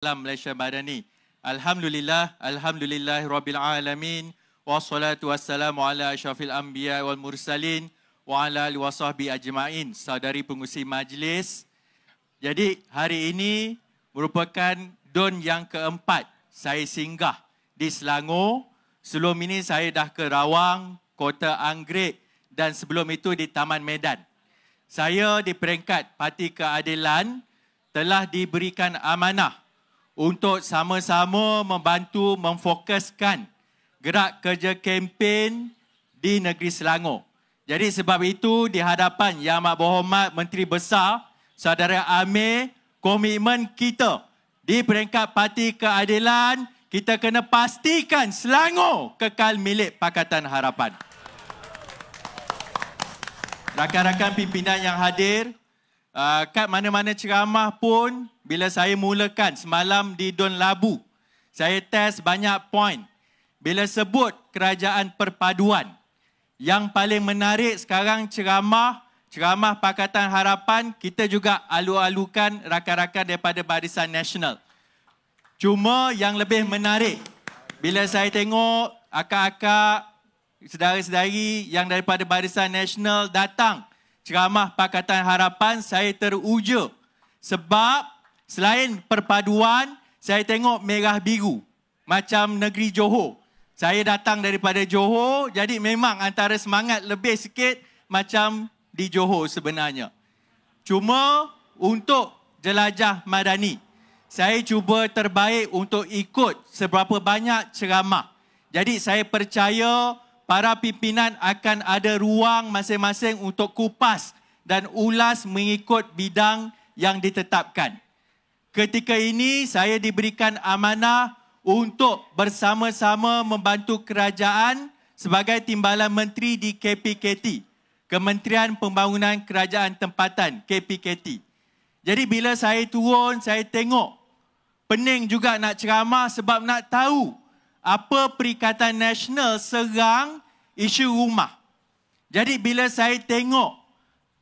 Salam Malaysia Madani. Alhamdulillah, Rabbil Alamin. Wassalatu wassalamu ala asyrafil anbiya wal mursalin wa ala alihi wasahbihi ajma'in. Saudari pengurusi majlis. Jadi hari ini merupakan DUN yang keempat saya singgah di Selangor. Sebelum ini saya dah ke Rawang, Kota Anggrek dan sebelum itu di Taman Medan. Saya di peringkat Parti Keadilan telah diberikan amanah untuk sama-sama membantu memfokuskan gerak kerja kempen di negeri Selangor. Jadi sebab itu di hadapan Yang Amat Berhormat Menteri Besar Saudara Amir, komitmen kita di peringkat Parti Keadilan, kita kena pastikan Selangor kekal milik Pakatan Harapan. Rakan-rakan pimpinan yang hadir, kat mana-mana ceramah pun, bila saya mulakan semalam di Dun Labu, saya test banyak poin. Bila sebut kerajaan perpaduan, yang paling menarik sekarang ceramah Pakatan Harapan, kita juga alu-alukan rakan-rakan daripada Barisan Nasional. Cuma yang lebih menarik, bila saya tengok akak-akak, saudara-saudari yang daripada Barisan Nasional datang ceramah Pakatan Harapan, saya teruja. Sebab selain perpaduan, saya tengok merah biru. Macam negeri Johor. Saya datang daripada Johor, jadi memang antara semangat lebih sikit macam di Johor sebenarnya. Cuma untuk jelajah madani, saya cuba terbaik untuk ikut seberapa banyak ceramah. Jadi saya percaya para pimpinan akan ada ruang masing-masing untuk kupas dan ulas mengikut bidang yang ditetapkan. Ketika ini saya diberikan amanah untuk bersama-sama membantu kerajaan sebagai timbalan menteri di KPKT, Kementerian Pembangunan Kerajaan Tempatan, KPKT. Jadi bila saya turun, saya tengok pening juga nak ceramah sebab nak tahu apa Perikatan Nasional serang isu rumah. Jadi bila saya tengok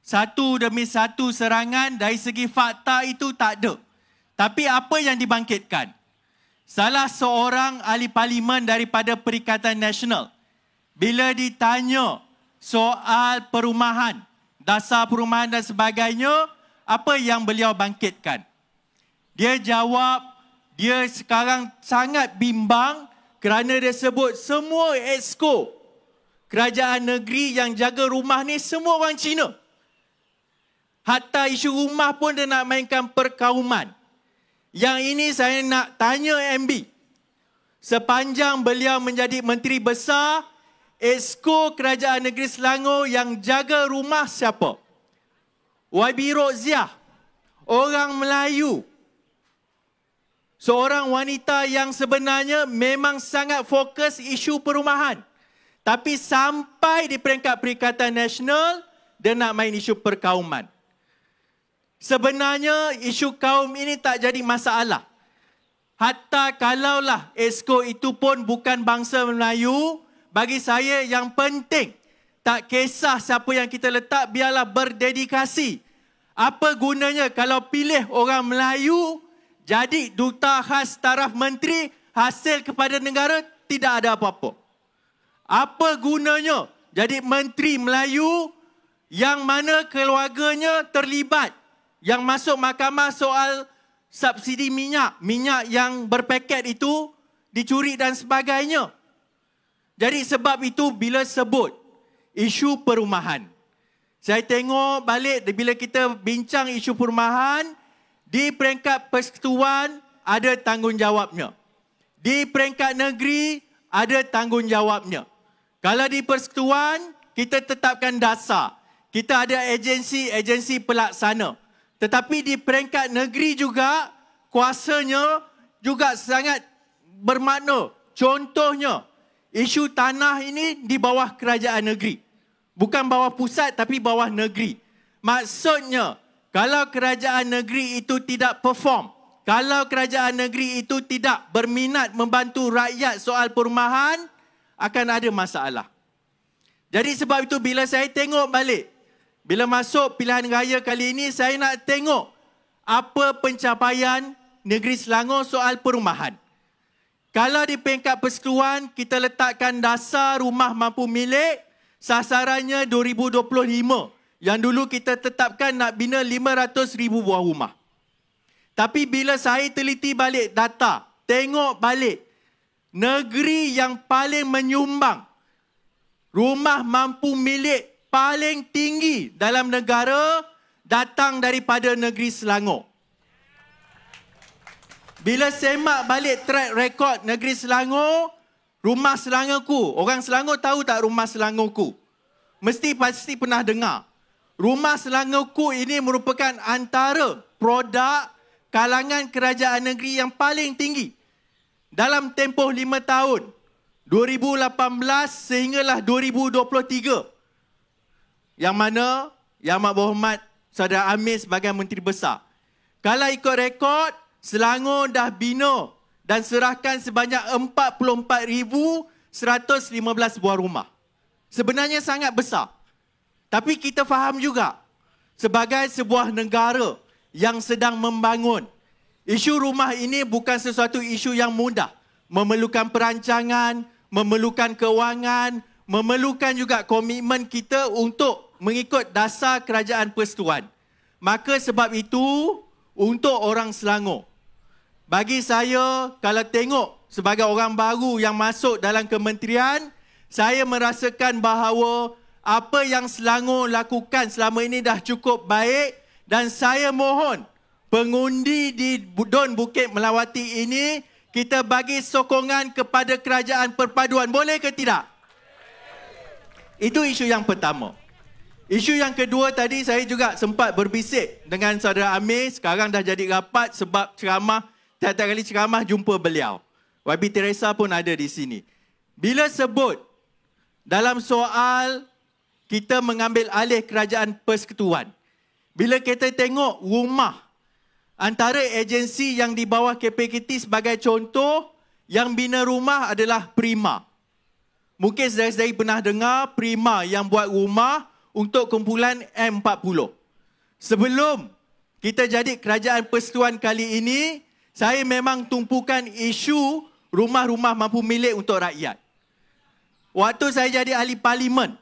satu demi satu serangan, dari segi fakta itu tak ada. Tapi apa yang dibangkitkan? Salah seorang ahli parlimen daripada Perikatan Nasional, bila ditanya soal perumahan, dasar perumahan dan sebagainya, apa yang beliau bangkitkan? Dia jawab, dia sekarang sangat bimbang kerana dia sebut semua exco kerajaan negeri yang jaga rumah ni semua orang Cina. Hatta isu rumah pun dia nak mainkan perkauman. Yang ini saya nak tanya MB. Sepanjang beliau menjadi Menteri Besar, exco kerajaan negeri Selangor yang jaga rumah siapa? YB Roziah, orang Melayu. Seorang wanita yang sebenarnya memang sangat fokus isu perumahan. Tapi sampai di peringkat Perikatan Nasional, dia nak main isu perkauman. Sebenarnya isu kaum ini tak jadi masalah. Hatta kalaulah exco itu pun bukan bangsa Melayu, bagi saya yang penting, tak kisah siapa yang kita letak, biarlah berdedikasi. Apa gunanya kalau pilih orang Melayu, jadi duta khas taraf menteri, hasil kepada negara tidak ada apa-apa. Apa gunanya jadi menteri Melayu yang mana keluarganya terlibat, yang masuk mahkamah soal subsidi minyak yang berpaket itu dicuri dan sebagainya. Jadi sebab itu bila sebut isu perumahan, saya tengok balik bila kita bincang isu perumahan, di peringkat persekutuan ada tanggungjawabnya. Di peringkat negeri ada tanggungjawabnya. Kalau di persekutuan, kita tetapkan dasar. Kita ada agensi pelaksana. Tetapi di peringkat negeri juga, kuasanya juga sangat bermakna. Contohnya, isu tanah ini di bawah kerajaan negeri. Bukan bawah pusat tapi bawah negeri. Maksudnya, kalau kerajaan negeri itu tidak perform, kalau kerajaan negeri itu tidak berminat membantu rakyat soal perumahan, akan ada masalah. Jadi sebab itu bila saya tengok balik, bila masuk pilihan raya kali ini, saya nak tengok apa pencapaian negeri Selangor soal perumahan. Kalau di peringkat persekutuan, kita letakkan dasar rumah mampu milik, sasarannya 2025. Yang dulu kita tetapkan nak bina 500,000 buah rumah. Tapi bila saya teliti balik data, tengok balik, negeri yang paling menyumbang rumah mampu milik paling tinggi dalam negara datang daripada negeri Selangor. Bila semak balik track record negeri Selangor, rumah Selangorku, orang Selangor tahu tak rumah Selangorku? Pasti pernah dengar. Rumah Selangorku ini merupakan antara produk kalangan kerajaan negeri yang paling tinggi. Dalam tempoh 5 tahun, 2018 sehinggalah 2023. Yang mana Yang Amat Berhormat Saudara Amir sebagai Menteri Besar. Kalau ikut rekod, Selangor dah bina dan serahkan sebanyak 44,115 buah rumah. Sebenarnya sangat besar. Tapi kita faham juga, sebagai sebuah negara yang sedang membangun, isu rumah ini bukan sesuatu isu yang mudah. Memerlukan perancangan, memerlukan kewangan, memerlukan juga komitmen kita untuk mengikut dasar kerajaan persekutuan. Maka sebab itu, untuk orang Selangor, bagi saya, kalau tengok sebagai orang baru yang masuk dalam kementerian, saya merasakan bahawa apa yang Selangor lakukan selama ini dah cukup baik dan saya mohon pengundi di Dun Bukit Melawati ini kita bagi sokongan kepada kerajaan perpaduan. Boleh ke tidak? Itu isu yang pertama. Isu yang kedua tadi saya juga sempat berbisik dengan saudara Amir. Sekarang dah jadi rapat sebab ceramah, tiap-tiap kali ceramah jumpa beliau. YB Teresa pun ada di sini. Bila sebut dalam soal kita mengambil alih kerajaan persekutuan, bila kita tengok rumah antara agensi yang di bawah KPKT sebagai contoh, yang bina rumah adalah Prima. Mungkin saudara-saudari pernah dengar Prima yang buat rumah untuk kumpulan M40. Sebelum kita jadi kerajaan persekutuan kali ini, saya memang tumpukan isu rumah-rumah mampu milik untuk rakyat. Waktu saya jadi ahli parlimen,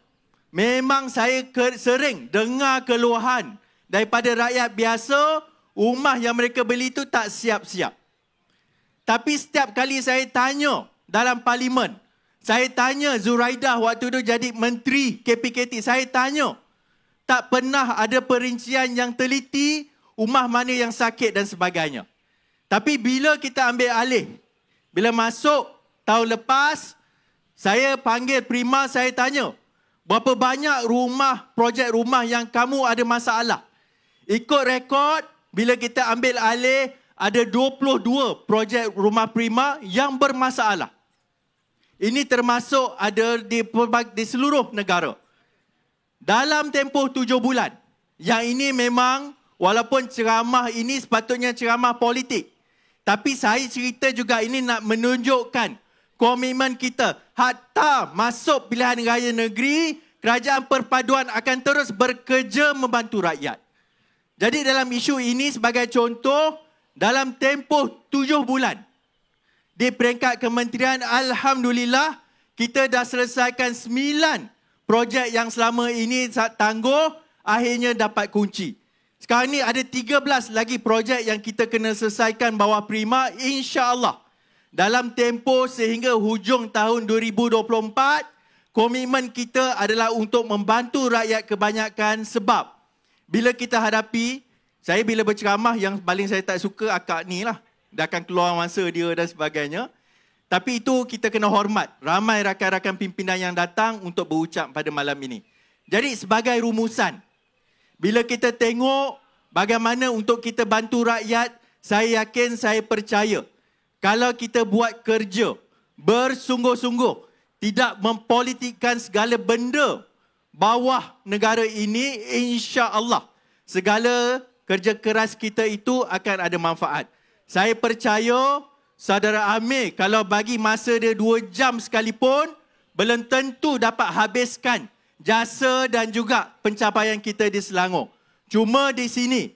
memang saya sering dengar keluhan daripada rakyat biasa, rumah yang mereka beli itu tak siap-siap. Tapi setiap kali saya tanya dalam parlimen, saya tanya Zuraidah waktu itu jadi menteri KPKT, saya tanya, tak pernah ada perincian yang teliti rumah mana yang sakit dan sebagainya. Tapi bila kita ambil alih, bila masuk tahun lepas, saya panggil Prima, saya tanya, berapa banyak rumah, projek rumah yang kamu ada masalah? Ikut rekod, bila kita ambil alih, ada 22 projek rumah Prima yang bermasalah. Ini termasuk ada di seluruh negara. Dalam tempoh 7 bulan, yang ini memang walaupun ceramah ini sepatutnya ceramah politik, tapi saya cerita juga ini nak menunjukkan komitmen kita. Hatta masuk pilihan raya negeri, kerajaan perpaduan akan terus bekerja membantu rakyat. Jadi dalam isu ini sebagai contoh, dalam tempoh 7 bulan, di peringkat kementerian, Alhamdulillah, kita dah selesaikan 9 projek yang selama ini tangguh, akhirnya dapat kunci. Sekarang ni ada 13 lagi projek yang kita kena selesaikan bawah Prima, insya-Allah. Dalam tempoh sehingga hujung tahun 2024, komitmen kita adalah untuk membantu rakyat kebanyakan sebab bila kita hadapi, saya bila berceramah yang paling saya tak suka akak ni lah. Dia akan keluar masa dia dan sebagainya. Tapi itu kita kena hormat. Ramai rakan-rakan pimpinan yang datang untuk berucap pada malam ini. Jadi sebagai rumusan, bila kita tengok bagaimana untuk kita bantu rakyat, saya yakin, saya percaya, kalau kita buat kerja bersungguh-sungguh, tidak mempolitikkan segala benda bawah negara ini, insya-Allah segala kerja keras kita itu akan ada manfaat. Saya percaya saudara Amir kalau bagi masa dia 2 jam sekalipun, belum tentu dapat habiskan jasa dan juga pencapaian kita di Selangor. Cuma di sini,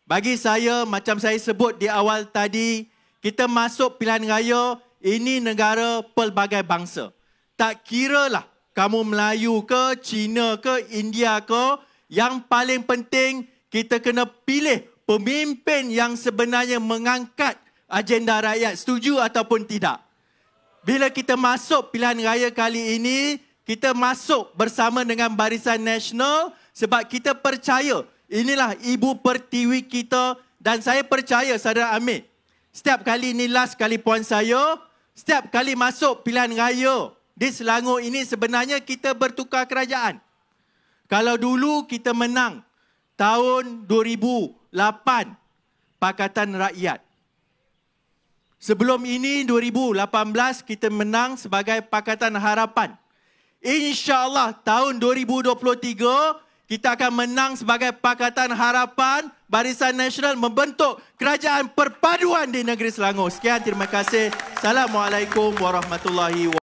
Bagi saya, macam saya sebut di awal tadi, kita masuk pilihan raya, ini negara pelbagai bangsa. Tak kiralah kamu Melayu ke, Cina ke, India ke, yang paling penting kita kena pilih pemimpin yang sebenarnya mengangkat agenda rakyat, setuju ataupun tidak. Bila kita masuk pilihan raya kali ini, kita masuk bersama dengan Barisan Nasional sebab kita percaya inilah ibu pertiwi kita dan saya percaya saudara Amir. Setiap kali ini last kali puan saya, setiap kali masuk pilihan raya di Selangor ini sebenarnya kita bertukar kerajaan. Kalau dulu kita menang tahun 2008 Pakatan Rakyat. Sebelum ini 2018 kita menang sebagai Pakatan Harapan. InsyaAllah tahun 2023 kita akan menang sebagai Pakatan Harapan. Barisan Nasional membentuk kerajaan perpaduan di negeri Selangor. Sekian, terima kasih. Assalamualaikum warahmatullahi wabarakatuh.